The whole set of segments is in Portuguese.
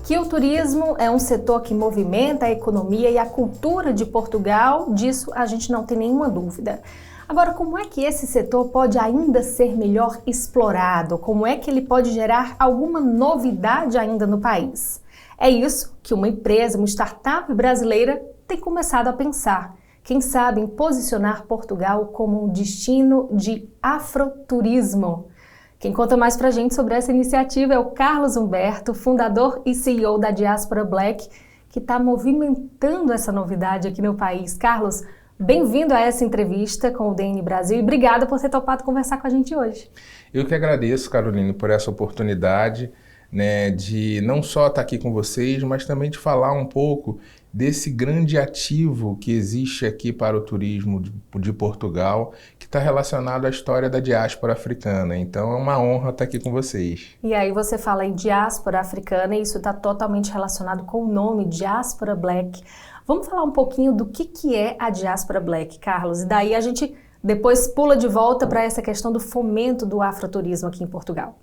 Que o turismo é um setor que movimenta a economia e a cultura de Portugal, disso a gente não tem nenhuma dúvida. Agora, como é que esse setor pode ainda ser melhor explorado? Como é que ele pode gerar alguma novidade ainda no país? É isso que uma empresa, uma startup brasileira tem começado a pensar. Quem sabe em posicionar Portugal como um destino de afroturismo. Quem conta mais pra gente sobre essa iniciativa é o Carlos Humberto, fundador e CEO da Diaspora Black, que está movimentando essa novidade aqui no país. Carlos, bem-vindo a essa entrevista com o DN Brasil e obrigada por ter topado conversar com a gente hoje. Eu que agradeço, Caroline, por essa oportunidade, né, de não só estar aqui com vocês, mas também de falar um pouco desse grande ativo que existe aqui para o turismo de Portugal, que está relacionado à história da diáspora africana. Então é uma honra estar aqui com vocês. E aí você fala em diáspora africana e isso está totalmente relacionado com o nome Diaspora Black. Vamos falar um pouquinho do que é a Diaspora Black, Carlos? E daí a gente depois pula de volta para essa questão do fomento do afroturismo aqui em Portugal.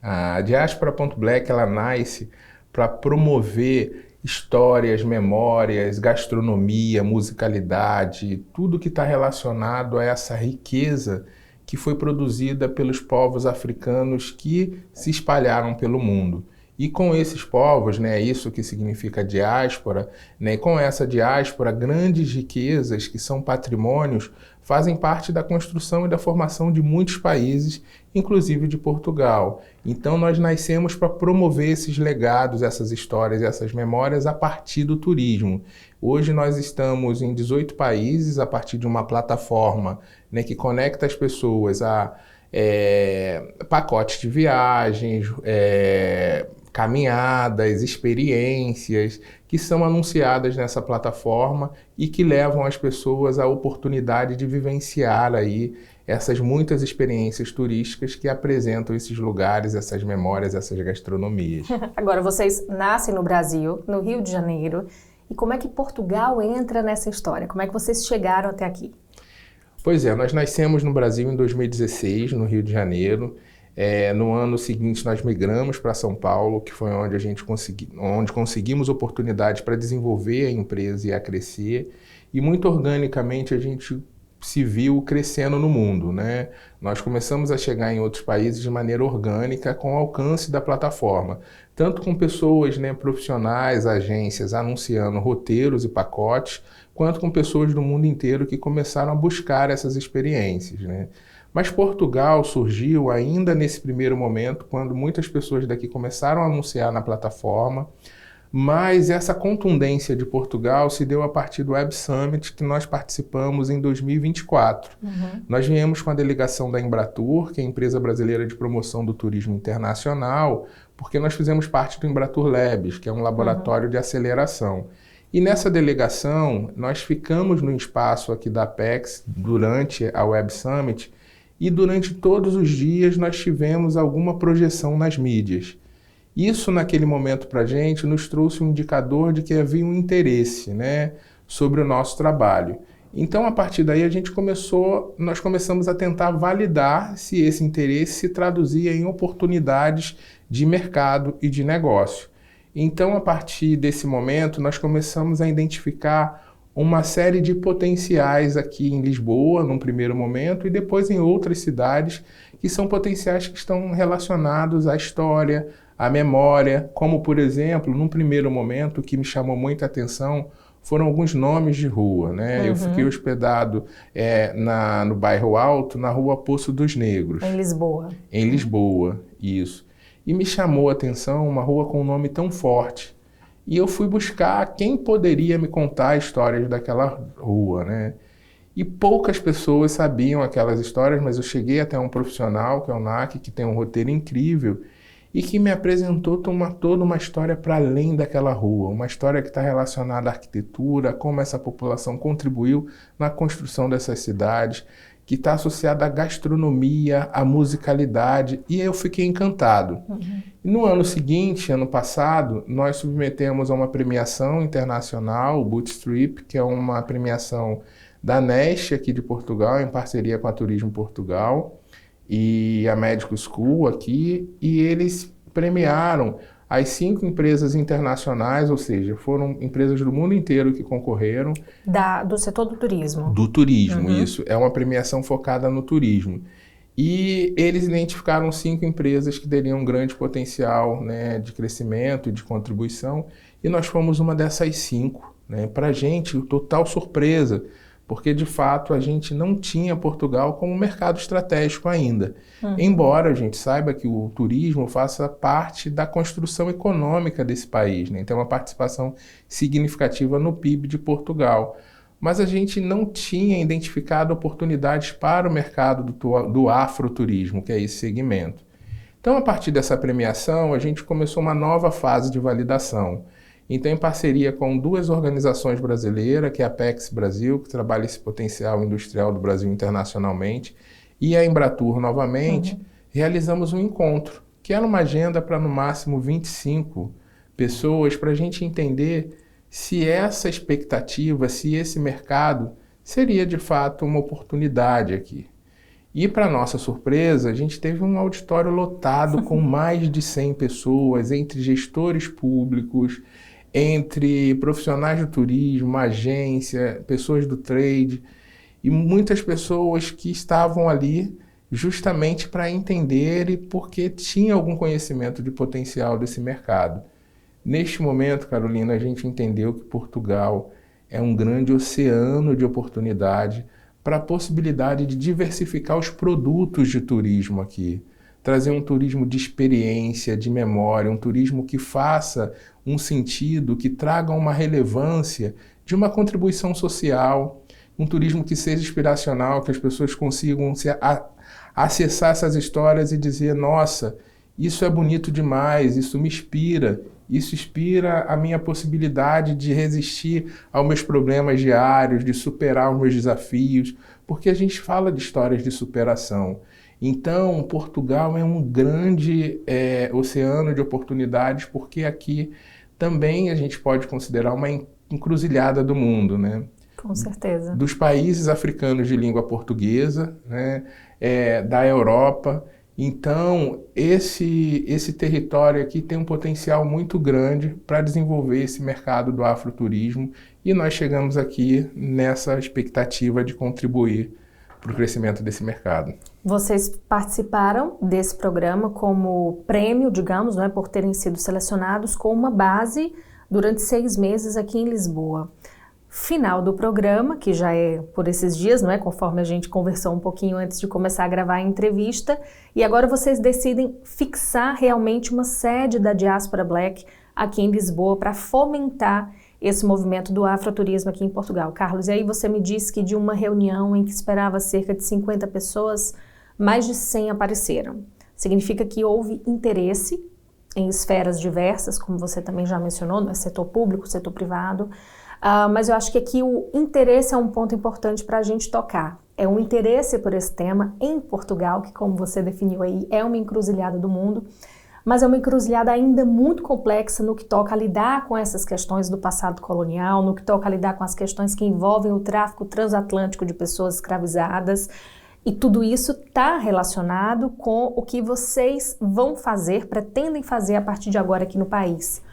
A Diaspora.black, ela nasce para promover histórias, memórias, gastronomia, musicalidade, tudo que está relacionado a essa riqueza que foi produzida pelos povos africanos que se espalharam pelo mundo. E com esses povos, né, isso que significa diáspora, né, e com essa diáspora, grandes riquezas que são patrimônios fazem parte da construção e da formação de muitos países, inclusive de Portugal. Então nós nascemos para promover esses legados, essas histórias, essas memórias a partir do turismo. Hoje nós estamos em 18 países a partir de uma plataforma, né, que conecta as pessoas a pacotes de viagens, caminhadas, experiências que são anunciadas nessa plataforma e que levam as pessoas à oportunidade de vivenciar aí essas muitas experiências turísticas que apresentam esses lugares, essas memórias, essas gastronomias. Agora, vocês nascem no Brasil, no Rio de Janeiro, e como é que Portugal entra nessa história? Como é que vocês chegaram até aqui? Pois é, nós nascemos no Brasil em 2016, no Rio de Janeiro. No ano seguinte nós migramos para São Paulo, que foi onde onde conseguimos oportunidade para desenvolver a empresa e a crescer, e muito organicamente a gente se viu crescendo no mundo, né? Nós começamos a chegar em outros países de maneira orgânica com o alcance da plataforma, tanto com pessoas, né, profissionais, agências anunciando roteiros e pacotes, quanto com pessoas do mundo inteiro que começaram a buscar essas experiências, né? Mas Portugal surgiu ainda nesse primeiro momento, quando muitas pessoas daqui começaram a anunciar na plataforma, mas essa contundência de Portugal se deu a partir do Web Summit que nós participamos em 2024. Nós viemos com a delegação da Embratur, que é a empresa brasileira de promoção do turismo internacional, porque nós fizemos parte do Embratur Labs, que é um laboratório de aceleração. E nessa delegação, nós ficamos no espaço aqui da Apex durante a Web Summit, e durante todos os dias nós tivemos alguma projeção nas mídias. Isso, naquele momento, para a gente, nos trouxe um indicador de que havia um interesse, né, sobre o nosso trabalho. Então, a partir daí, nós começamos a tentar validar se esse interesse se traduzia em oportunidades de mercado e de negócio. Então, a partir desse momento, nós começamos a identificar uma série de potenciais aqui em Lisboa, num primeiro momento, e depois em outras cidades, que são potenciais que estão relacionados à história, à memória, como, por exemplo, num primeiro momento, o que me chamou muita atenção foram alguns nomes de rua, né? Eu fiquei hospedado no Bairro Alto, na Rua Poço dos Negros. Em Lisboa. Em Lisboa, isso. E me chamou a atenção uma rua com um nome tão forte. E eu fui buscar quem poderia me contar histórias daquela rua, né? E poucas pessoas sabiam aquelas histórias, mas eu cheguei até um profissional, que é o NAC, que tem um roteiro incrível, e que me apresentou toda uma história para além daquela rua, uma história que está relacionada à arquitetura, como essa população contribuiu na construção dessas cidades, que está associada à gastronomia, à musicalidade, e eu fiquei encantado. E no ano seguinte, ano passado, nós submetemos a uma premiação internacional, o Bootstrip, que é uma premiação da Neste aqui de Portugal, em parceria com a Turismo Portugal e a Medical School aqui, e eles premiaram as 5 empresas internacionais, ou seja, foram empresas do mundo inteiro que concorreram. Do setor do turismo. Do turismo, isso. É uma premiação focada no turismo. E eles identificaram 5 empresas que teriam um grande potencial, né, de crescimento e de contribuição, e nós fomos uma dessas 5. Né? Para a gente, total surpresa, porque de fato a gente não tinha Portugal como mercado estratégico ainda. Embora a gente saiba que o turismo faça parte da construção econômica desse país, né? Tem uma participação significativa no PIB de Portugal. Mas a gente não tinha identificado oportunidades para o mercado do afroturismo, que é esse segmento. Então, a partir dessa premiação, a gente começou uma nova fase de validação. Então, em parceria com 2 organizações brasileiras, que é a Apex Brasil, que trabalha esse potencial industrial do Brasil internacionalmente, e a Embratur novamente, realizamos um encontro, que era uma agenda para no máximo 25 pessoas, para a gente entender se essa expectativa, se esse mercado seria de fato uma oportunidade aqui. E para nossa surpresa, a gente teve um auditório lotado com mais de 100 pessoas, entre gestores públicos, entre profissionais do turismo, agência, pessoas do trade e muitas pessoas que estavam ali justamente para entender e porque tinha algum conhecimento de potencial desse mercado. Neste momento, Carolina, a gente entendeu que Portugal é um grande oceano de oportunidade para a possibilidade de diversificar os produtos de turismo aqui. Trazer um turismo de experiência, de memória, um turismo que faça um sentido, que traga uma relevância de uma contribuição social, um turismo que seja inspiracional, que as pessoas consigam acessar essas histórias e dizer, nossa, isso é bonito demais, isso me inspira. Isso inspira a minha possibilidade de resistir aos meus problemas diários, de superar os meus desafios, porque a gente fala de histórias de superação. Então, Portugal é um grande oceano de oportunidades, porque aqui também a gente pode considerar uma encruzilhada do mundo, né? Com certeza. Dos países africanos de língua portuguesa, né? Da Europa. Então, esse território aqui tem um potencial muito grande para desenvolver esse mercado do afroturismo e nós chegamos aqui nessa expectativa de contribuir para o crescimento desse mercado. Vocês participaram desse programa como prêmio, digamos, não é, por terem sido selecionados com uma base durante 6 meses aqui em Lisboa. Final do programa, que já é por esses dias, não é? Conforme a gente conversou um pouquinho antes de começar a gravar a entrevista, e agora vocês decidem fixar realmente uma sede da Diaspora Black aqui em Lisboa para fomentar esse movimento do afroturismo aqui em Portugal. Carlos, e aí você me disse que de uma reunião em que esperava cerca de 50 pessoas, mais de 100 apareceram. Significa que houve interesse em esferas diversas, como você também já mencionou, no setor público, setor privado, mas eu acho que aqui o interesse é um ponto importante para a gente tocar. É um interesse por esse tema em Portugal, que como você definiu aí, é uma encruzilhada do mundo, mas é uma encruzilhada ainda muito complexa no que toca a lidar com essas questões do passado colonial, no que toca a lidar com as questões que envolvem o tráfico transatlântico de pessoas escravizadas, e tudo isso está relacionado com o que vocês vão fazer, pretendem fazer a partir de agora aqui no país.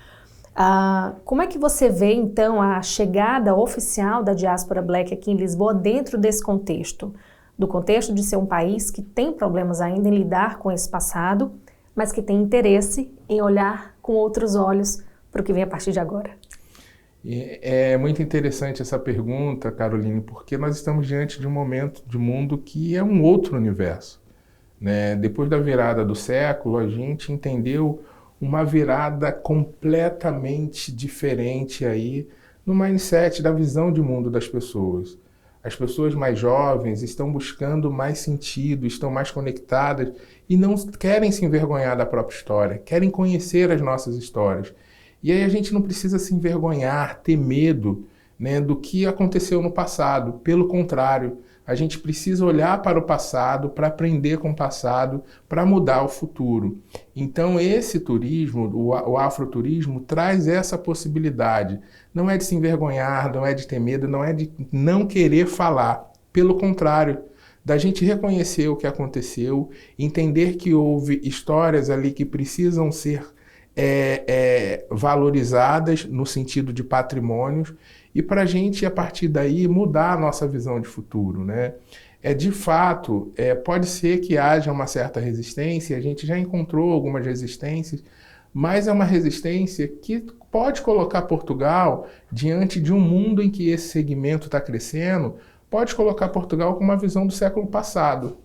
Como é que você vê, então, a chegada oficial da Diaspora Black aqui em Lisboa dentro desse contexto? Do contexto de ser um país que tem problemas ainda em lidar com esse passado, mas que tem interesse em olhar com outros olhos para o que vem a partir de agora. É muito interessante essa pergunta, Caroline, porque nós estamos diante de um momento de mundo que é um outro universo, né? Depois da virada do século, a gente entendeu uma virada completamente diferente aí no mindset da visão de mundo das pessoas. As pessoas mais jovens estão buscando mais sentido, estão mais conectadas e não querem se envergonhar da própria história, querem conhecer as nossas histórias. E aí a gente não precisa se envergonhar, ter medo, né, do que aconteceu no passado. Pelo contrário, a gente precisa olhar para o passado, para aprender com o passado, para mudar o futuro. Então esse turismo, o afroturismo, traz essa possibilidade. Não é de se envergonhar, não é de ter medo, não é de não querer falar. Pelo contrário, da gente reconhecer o que aconteceu, entender que houve histórias ali que precisam ser valorizadas no sentido de patrimônios, e para a gente, a partir daí, mudar a nossa visão de futuro, né? De fato, pode ser que haja uma certa resistência, a gente já encontrou algumas resistências, mas é uma resistência que pode colocar Portugal diante de um mundo em que esse segmento está crescendo, pode colocar Portugal com uma visão do século passado,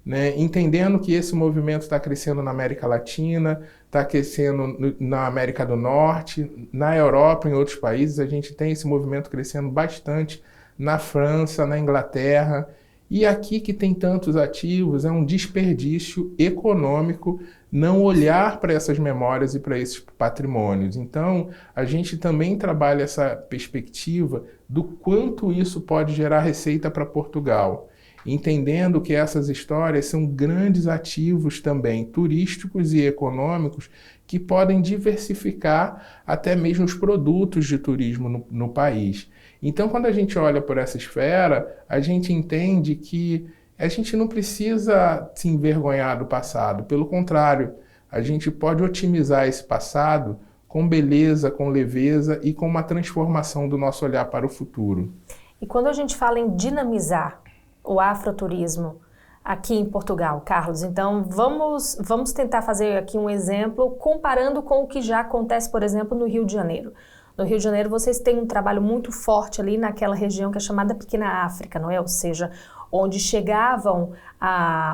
né? Entendendo que esse movimento está crescendo na América Latina, está crescendo na América do Norte, na Europa, em outros países, a gente tem esse movimento crescendo bastante na França, na Inglaterra, e aqui que tem tantos ativos, é um desperdício econômico não olhar para essas memórias e para esses patrimônios. Então, a gente também trabalha essa perspectiva do quanto isso pode gerar receita para Portugal, entendendo que essas histórias são grandes ativos também turísticos e econômicos que podem diversificar até mesmo os produtos de turismo no país. Então, quando a gente olha por essa esfera, a gente entende que a gente não precisa se envergonhar do passado. Pelo contrário, a gente pode otimizar esse passado com beleza, com leveza e com uma transformação do nosso olhar para o futuro. E quando a gente fala em dinamizar o afroturismo aqui em Portugal, Carlos, então vamos tentar fazer aqui um exemplo comparando com o que já acontece, por exemplo, no Rio de Janeiro. No Rio de Janeiro, vocês têm um trabalho muito forte ali naquela região que é chamada Pequena África, não é? Ou seja, onde chegavam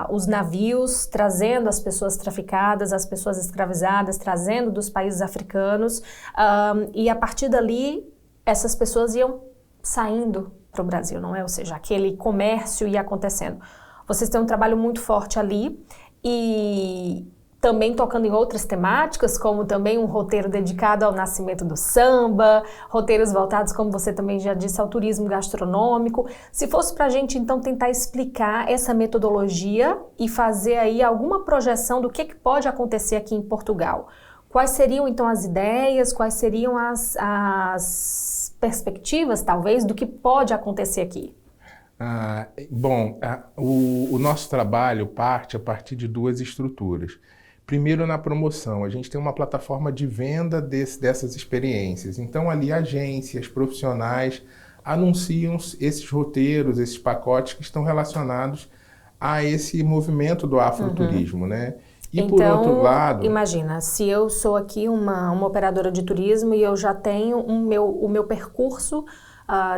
os navios trazendo as pessoas traficadas, as pessoas escravizadas, trazendo dos países africanos, e a partir dali, essas pessoas iam saindo para o Brasil, não é? Ou seja, aquele comércio ia acontecendo. Vocês têm um trabalho muito forte ali e também tocando em outras temáticas, como também um roteiro dedicado ao nascimento do samba, roteiros voltados, como você também já disse, ao turismo gastronômico. Se fosse para a gente, então, tentar explicar essa metodologia e fazer aí alguma projeção do que pode acontecer aqui em Portugal. Quais seriam, então, as ideias, quais seriam as perspectivas, talvez, do que pode acontecer aqui? O nosso trabalho parte a partir de duas estruturas. Primeiro, na promoção, a gente tem uma plataforma de venda dessas experiências. Então, ali, agências, profissionais anunciam esses roteiros, esses pacotes que estão relacionados a esse movimento do afroturismo, né? E então, por outro lado... imagina, se eu sou aqui uma operadora de turismo e eu já tenho o meu percurso,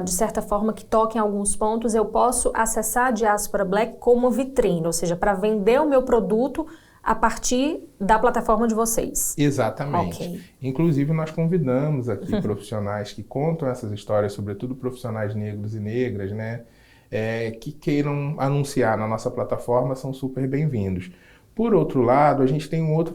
de certa forma, que toca em alguns pontos, eu posso acessar a Diaspora Black como vitrine, ou seja, para vender o meu produto a partir da plataforma de vocês. Exatamente. Okay. Inclusive, nós convidamos aqui profissionais que contam essas histórias, sobretudo profissionais negros e negras, né, que queiram anunciar na nossa plataforma, são super bem-vindos. Por outro lado, a gente tem um outro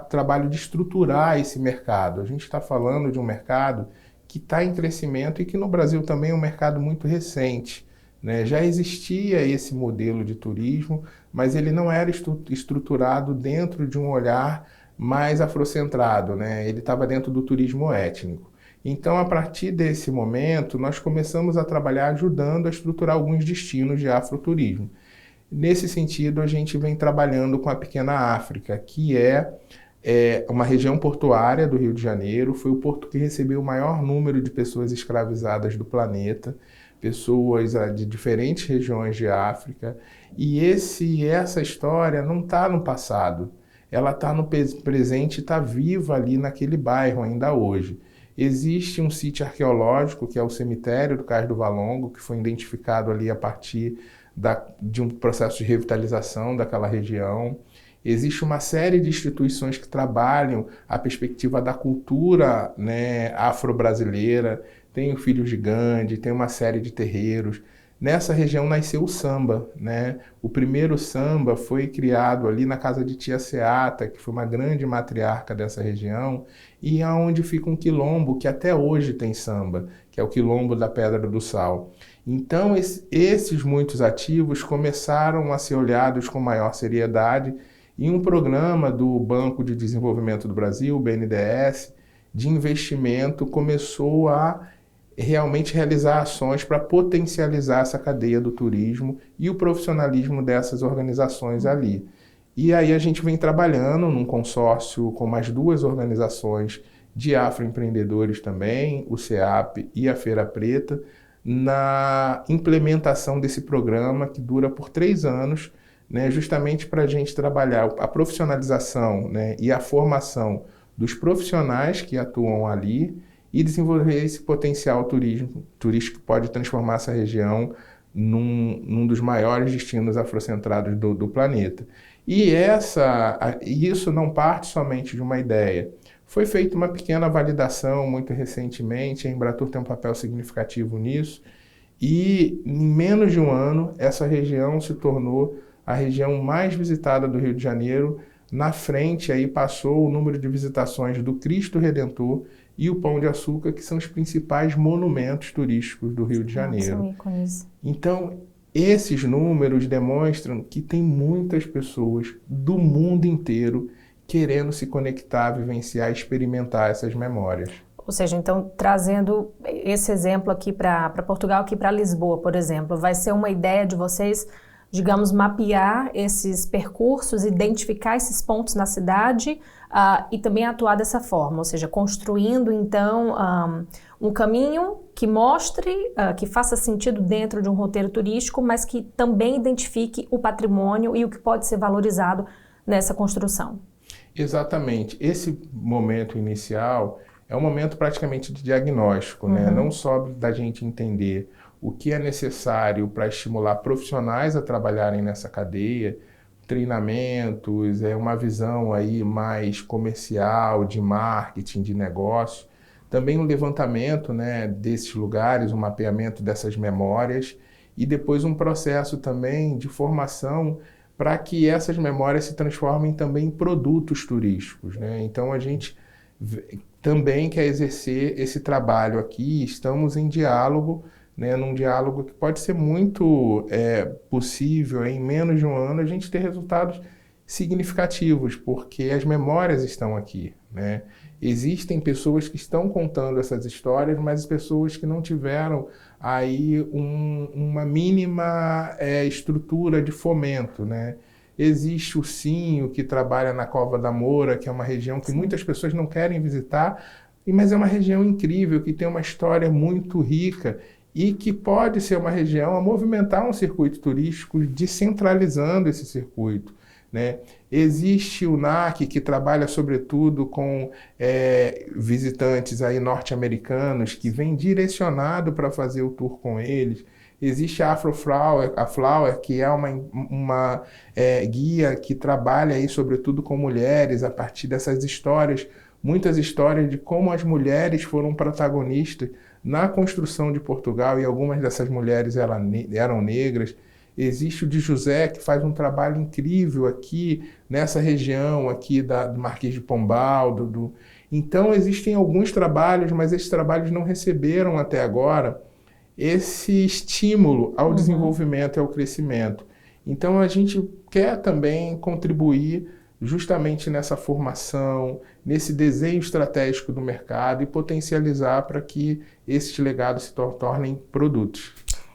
trabalho de estruturar esse mercado. A gente está falando de um mercado que está em crescimento e que no Brasil também é um mercado muito recente, né? Já existia esse modelo de turismo, mas ele não era estruturado dentro de um olhar mais afrocentrado, né? Ele estava dentro do turismo étnico. Então, a partir desse momento, nós começamos a trabalhar ajudando a estruturar alguns destinos de afroturismo. Nesse sentido, a gente vem trabalhando com a Pequena África, que é uma região portuária do Rio de Janeiro, foi o porto que recebeu o maior número de pessoas escravizadas do planeta, pessoas de diferentes regiões de África, e essa história não está no passado, ela está no presente e está viva ali naquele bairro ainda hoje. Existe um sítio arqueológico, que é o cemitério do Cais do Valongo, que foi identificado ali a partir de um processo de revitalização daquela região. Existe uma série de instituições que trabalham a perspectiva da cultura, né, afro-brasileira. Tem o Filhos de Gandhi, tem uma série de terreiros. Nessa região nasceu o samba, né? O primeiro samba foi criado ali na casa de Tia Seata, que foi uma grande matriarca dessa região, e é onde fica um quilombo que até hoje tem samba, que é o Quilombo da Pedra do Sal. Então, esses muitos ativos começaram a ser olhados com maior seriedade e um programa do Banco de Desenvolvimento do Brasil, o BNDES, de investimento, começou a realmente realizar ações para potencializar essa cadeia do turismo e o profissionalismo dessas organizações ali. E aí a gente vem trabalhando num consórcio com mais 2 organizações de afroempreendedores também, o CEAP e a Feira Preta, na implementação desse programa que dura por 3 anos, né, justamente para a gente trabalhar a profissionalização, né, e a formação dos profissionais que atuam ali e desenvolver esse potencial turístico que pode transformar essa região num dos maiores destinos afrocentrados do planeta. E isso não parte somente de uma ideia. Foi feita uma pequena validação muito recentemente, a Embratur tem um papel significativo nisso, e em menos de um ano essa região se tornou a região mais visitada do Rio de Janeiro. Na frente aí passou o número de visitações do Cristo Redentor e o Pão de Açúcar, que são os principais monumentos turísticos do Rio de Janeiro. São ícones. Então, esses números demonstram que tem muitas pessoas do mundo inteiro querendo se conectar, vivenciar, experimentar essas memórias. Ou seja, então, trazendo esse exemplo aqui para Portugal, aqui para Lisboa, por exemplo, vai ser uma ideia de vocês, digamos, mapear esses percursos, identificar esses pontos na cidade e também atuar dessa forma, ou seja, construindo, então, um caminho que mostre, que faça sentido dentro de um roteiro turístico, mas que também identifique o patrimônio e o que pode ser valorizado nessa construção. Exatamente. Esse momento inicial é um momento praticamente de diagnóstico, né? Não só da gente entender o que é necessário para estimular profissionais a trabalharem nessa cadeia, treinamentos, uma visão aí mais comercial, de marketing, de negócio, também um levantamento, né, desses lugares, um mapeamento dessas memórias e depois um processo também de formação para que essas memórias se transformem também em produtos turísticos, né? Então a gente também quer exercer esse trabalho aqui, estamos em diálogo, né, num diálogo que pode ser muito possível, em menos de um ano, a gente ter resultados significativos, porque as memórias estão aqui, né? Existem pessoas que estão contando essas histórias, mas pessoas que não tiveram aí uma mínima estrutura de fomento, né? Existe o Sinho, que trabalha na Cova da Moura, que é uma região que muitas pessoas não querem visitar, mas é uma região incrível, que tem uma história muito rica e que pode ser uma região a movimentar um circuito turístico, descentralizando esse circuito, né? Existe o NAC, que trabalha sobretudo com visitantes aí norte-americanos, que vem direcionado para fazer o tour com eles. Existe a Afroflower, a Flower, que é uma guia que trabalha aí sobretudo com mulheres, a partir dessas histórias, muitas histórias de como as mulheres foram protagonistas na construção de Portugal, e algumas dessas mulheres eram negras. Existe o de José, que faz um trabalho incrível aqui nessa região aqui do Marquês de Pombal. Então existem alguns trabalhos, mas esses trabalhos não receberam até agora esse estímulo ao desenvolvimento e ao crescimento. Então a gente quer também contribuir justamente nessa formação, nesse desenho estratégico do mercado e potencializar para que esses legados se tornem produtos.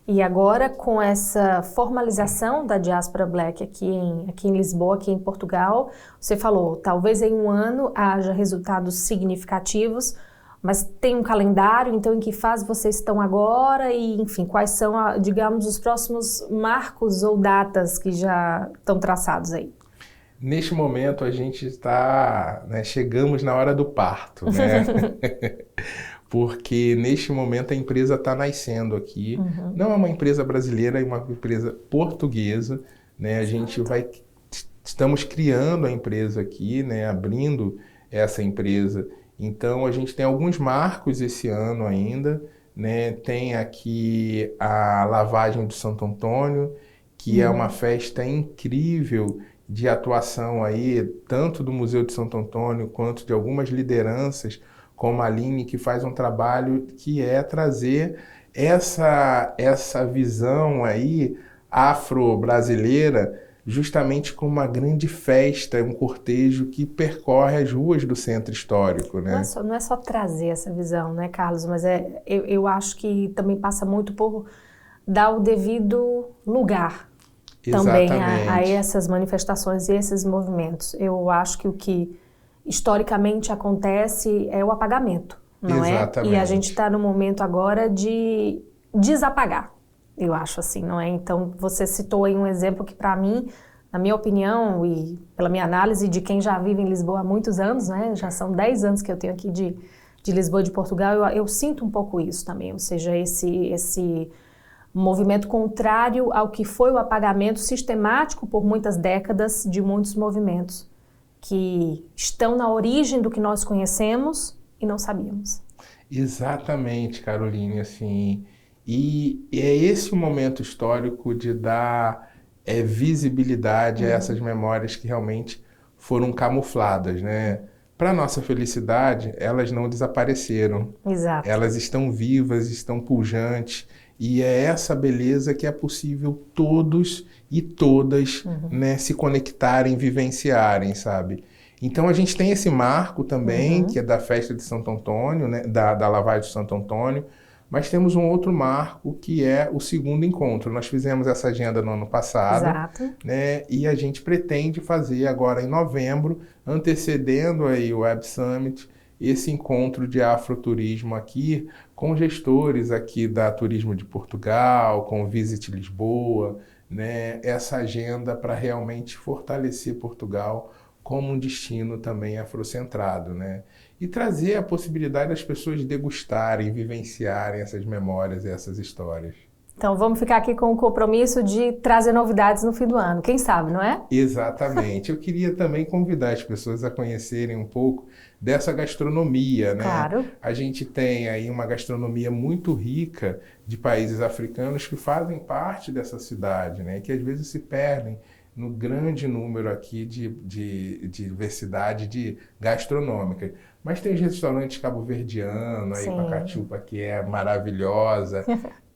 E agora, com essa formalização da Diaspora Black aqui em Lisboa, aqui em Portugal, você falou, talvez em um ano haja resultados significativos, mas tem um calendário, então em que fase vocês estão agora e, enfim, quais são, digamos, os próximos marcos ou datas que já estão traçados aí? Neste momento a gente está, né, chegamos na hora do parto, né? Porque neste momento a empresa está nascendo aqui. Não é uma empresa brasileira, é uma empresa portuguesa, né? Estamos criando a empresa aqui, né? Abrindo essa empresa. Então a gente tem alguns marcos esse ano ainda, né? Tem aqui a lavagem do Santo Antônio, que é uma festa incrível de atuação aí, tanto do Museu de Santo Antônio quanto de algumas lideranças, como a Aline, que faz um trabalho que é trazer essa visão aí afro-brasileira justamente como uma grande festa, um cortejo que percorre as ruas do centro histórico, né? Não é só trazer essa visão, né, Carlos? Mas eu acho que também passa muito por dar o devido lugar. também a essas manifestações e esses movimentos. Eu acho que o que historicamente acontece é o apagamento, não Exatamente. é? E a gente está no momento agora de desapagar, eu acho assim, não é? Então, você citou aí um exemplo que, para mim, na minha opinião e pela minha análise de quem já vive em Lisboa há muitos anos, né? Já são 10 anos que eu tenho aqui de Lisboa e de Portugal, eu sinto um pouco isso também, ou seja, esse movimento contrário ao que foi o apagamento sistemático por muitas décadas de muitos movimentos que estão na origem do que nós conhecemos e não sabíamos. Exatamente, Caroline, assim, e é esse o momento histórico de dar visibilidade a essas memórias que realmente foram camufladas, né? Para nossa felicidade, elas não desapareceram. Exato. Elas estão vivas, estão pujantes, e é essa beleza que é possível todos e todas, né, se conectarem, vivenciarem, sabe? Então a gente tem esse marco também, que é da festa de Santo Antônio, né, da lavagem de Santo Antônio, mas temos um outro marco que é o segundo encontro. Nós fizemos essa agenda no ano passado, né, e a gente pretende fazer agora em novembro, antecedendo aí o Web Summit, esse encontro de afroturismo aqui, com gestores aqui da Turismo de Portugal, com o Visit Lisboa, né, essa agenda para realmente fortalecer Portugal como um destino também afrocentrado, né? E trazer a possibilidade das pessoas degustarem, vivenciarem essas memórias e essas histórias. Então vamos ficar aqui com o compromisso de trazer novidades no fim do ano, quem sabe, não é? Exatamente. Eu queria também convidar as pessoas a conhecerem um pouco dessa gastronomia, né? Claro. A gente tem aí uma gastronomia muito rica de países africanos que fazem parte dessa cidade, né? Que às vezes se perdem no grande número aqui de diversidade gastronômica. Mas tem restaurantes cabo-verdianos, aí Pacatuba, que é maravilhosa.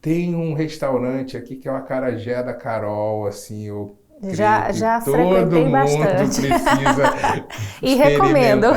Tem um restaurante aqui que é o Acarajé da Carol, assim, eu já todo frequentei mundo bastante. precisa E recomendo.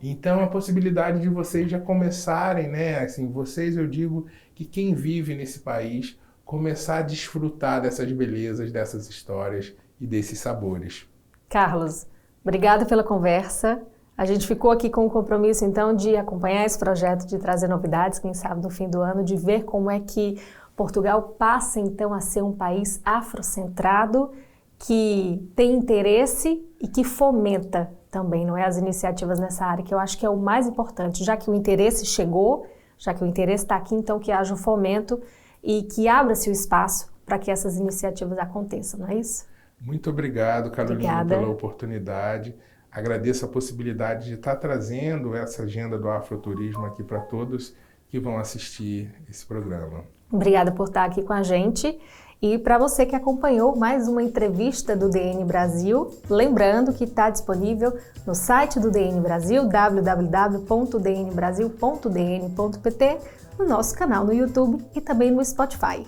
Então, a possibilidade de vocês já começarem, né? Assim, vocês, eu digo que quem vive nesse país começar a desfrutar dessas belezas, dessas histórias e desses sabores. Carlos, obrigada pela conversa. A gente ficou aqui com o compromisso, então, de acompanhar esse projeto, de trazer novidades, quem sabe no fim do ano, de ver como é que Portugal passa, então, a ser um país afrocentrado, que tem interesse e que fomenta também, não é, as iniciativas nessa área, que eu acho que é o mais importante, já que o interesse chegou, já que o interesse está aqui, então que haja um fomento e que abra-se o espaço para que essas iniciativas aconteçam, não é isso? Muito obrigado, Carolina, pela oportunidade. Agradeço a possibilidade de estar trazendo essa agenda do afroturismo aqui para todos que vão assistir esse programa. Obrigada por estar aqui com a gente. E para você que acompanhou mais uma entrevista do DN Brasil, lembrando que está disponível no site do DN Brasil, www.dnbrasil.dn.pt, no nosso canal no YouTube e também no Spotify.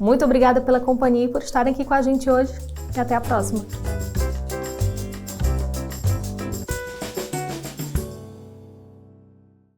Muito obrigada pela companhia e por estarem aqui com a gente hoje. E até a próxima!